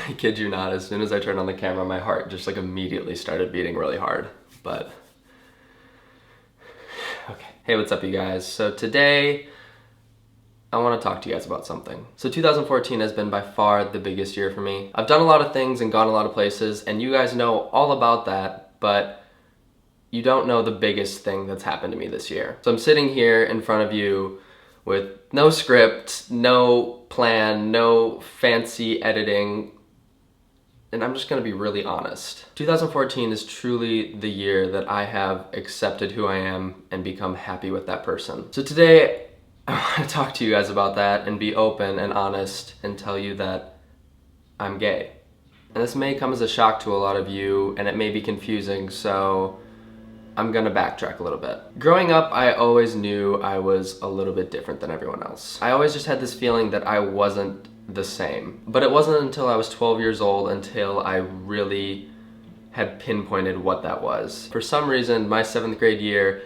I kid you not, as soon as I turned on the camera, my heart just like immediately started beating really hard. But, okay. Hey, what's up you guys? So today, I want to talk to you guys about something. So 2014 has been by far the biggest year for me. I've done a lot of things and gone a lot of places, and you guys know all about that, but you don't know the biggest thing that's happened to me this year. So I'm sitting here in front of you with no script, no plan, no fancy editing, and I'm just gonna be really honest. 2014 is truly the year that I have accepted who I am and become happy with that person. So today, I want to talk to you guys about that and be open and honest and tell you that I'm gay. And this may come as a shock to a lot of you, and it may be confusing, so I'm gonna backtrack a little bit. Growing up, I always knew I was a little bit different than everyone else. I always just had this feeling that I wasn't the same. But it wasn't until I was 12 years old until I really had pinpointed what that was. For some reason, my 7th grade year,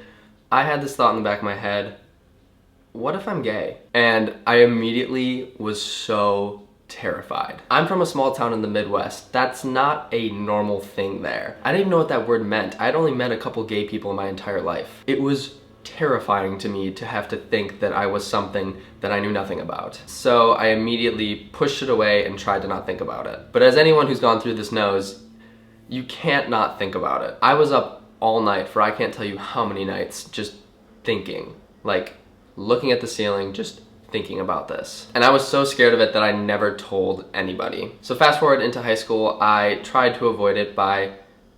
I had this thought in the back of my head, what if I'm gay? And I immediately was so terrified. I'm from a small town in the Midwest. That's not a normal thing there. I didn't even know what that word meant. I'd only met a couple gay people in my entire life. It was terrifying to me to have to think that I was something that I knew nothing about. So I immediately pushed it away and tried to not think about it. But as anyone who's gone through this knows, you can't not think about it. I was up all night for I can't tell you how many nights just thinking, like looking at the ceiling, just thinking about this. And I was so scared of it that I never told anybody. So fast forward into high school, I tried to avoid it by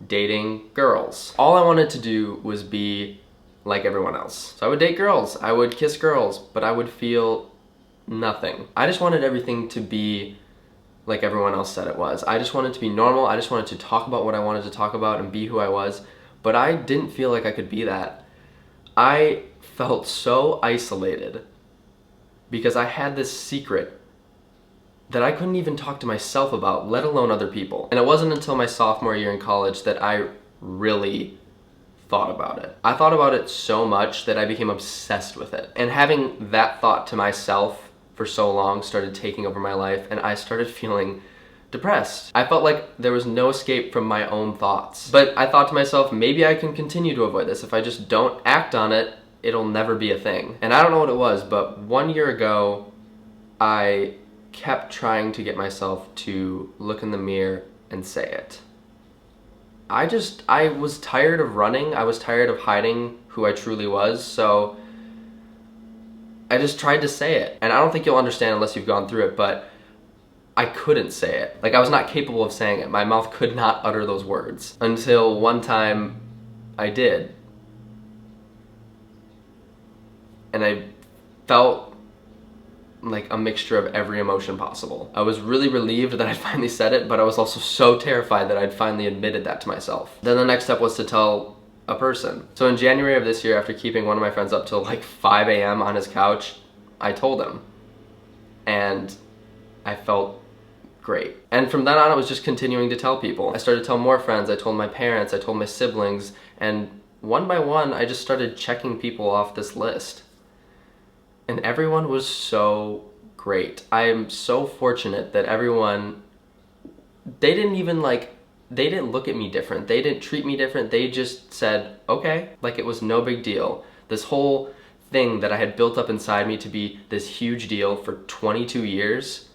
dating girls. All I wanted to do was be like everyone else. So I would date girls, I would kiss girls, but I would feel nothing. I just wanted everything to be like everyone else said it was. I just wanted to be normal, I just wanted to talk about what I wanted to talk about and be who I was, but I didn't feel like I could be that. I felt so isolated because I had this secret that I couldn't even talk to myself about, let alone other people. And it wasn't until my sophomore year in college that I really thought about it. I thought about it so much that I became obsessed with it. And having that thought to myself for so long started taking over my life, and I started feeling depressed. I felt like there was no escape from my own thoughts. But I thought to myself, maybe I can continue to avoid this. If I just don't act on it, it'll never be a thing. And I don't know what it was, but 1 year ago, I kept trying to get myself to look in the mirror and say it. I was tired of running, I was tired of hiding who I truly was, so I just tried to say it. And I don't think you'll understand unless you've gone through it, but I couldn't say it. Like, I was not capable of saying it. My mouth could not utter those words. Until one time, I did. And I felt like a mixture of every emotion possible. I was really relieved that I finally said it, but I was also so terrified that I'd finally admitted that to myself. Then the next step was to tell a person. So in January of this year, after keeping one of my friends up till like 5 a.m. on his couch, I told him. And I felt great. And from then on, I was just continuing to tell people. I started to tell more friends, I told my parents, I told my siblings, and one by one, I just started checking people off this list. And everyone was so great. I am so fortunate that everyone, they didn't look at me different. They didn't treat me different. They just said, okay, like it was no big deal. This whole thing that I had built up inside me to be this huge deal for 22 years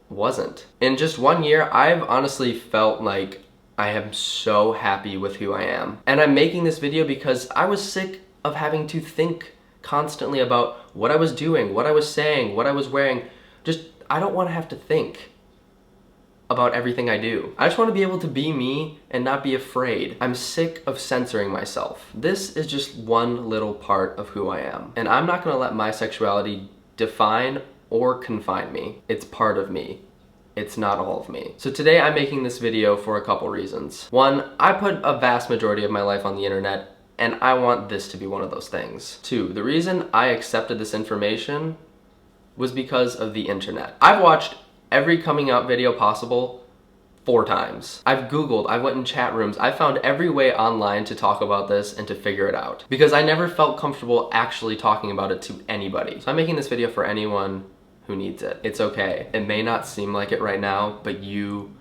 wasn't. In just 1 year, I've honestly felt like I am so happy with who I am. And I'm making this video because I was sick of having to think constantly about what I was doing, what I was saying, what I was wearing. I don't want to have to think about everything I do. I just want to be able to be me and not be afraid. I'm sick of censoring myself. This is just one little part of who I am. And I'm not going to let my sexuality define or confine me. It's part of me. It's not all of me. So today I'm making this video for a couple reasons. One, I put a vast majority of my life on the internet, and I want this to be one of those things. Two, the reason I accepted this information was because of the internet. I've watched every coming out video possible 4 times. I've Googled, I went in chat rooms, I found every way online to talk about this and to figure it out. Because I never felt comfortable actually talking about it to anybody. So I'm making this video for anyone who needs it. It's okay. It may not seem like it right now, but you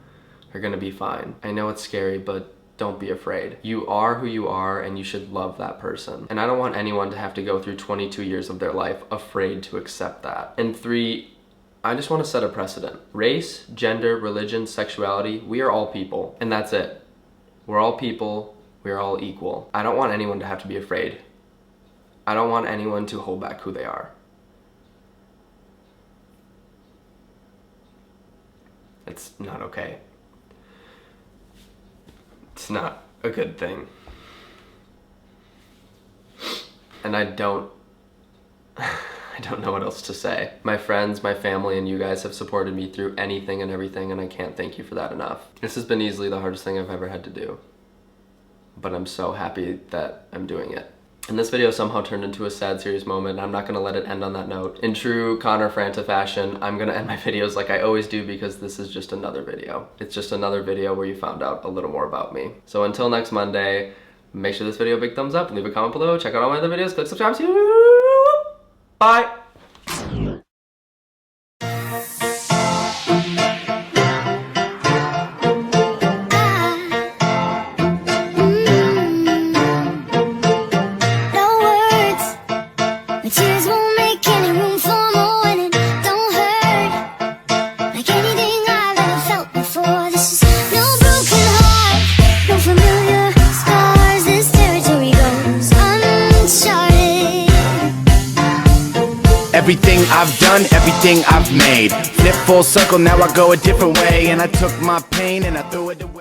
are gonna be fine. I know it's scary, but don't be afraid. You are who you are, and you should love that person. And I don't want anyone to have to go through 22 years of their life afraid to accept that. And 3, I just want to set a precedent. Race, gender, religion, sexuality, we are all people, and that's it. We're all people, we're all equal. I don't want anyone to have to be afraid. I don't want anyone to hold back who they are. It's not okay. It's not a good thing. And I don't know what else to say. My friends, my family, and you guys have supported me through anything and everything, and I can't thank you for that enough. This has been easily the hardest thing I've ever had to do, but I'm so happy that I'm doing it. And this video somehow turned into a sad, serious moment. I'm not gonna let it end on that note. In true Connor Franta fashion, I'm gonna end my videos like I always do, because this is just another video. It's just another video where you found out a little more about me. So until next Monday, make sure this video a big thumbs up, leave a comment below, check out all my other videos, click subscribe, see you. Bye. Tears won't make any room for more, and it don't hurt like anything I've ever felt before. This is no broken heart, no familiar scars. This territory goes uncharted. Everything I've done, everything I've made, flip full circle, now I go a different way. And I took my pain and I threw it away.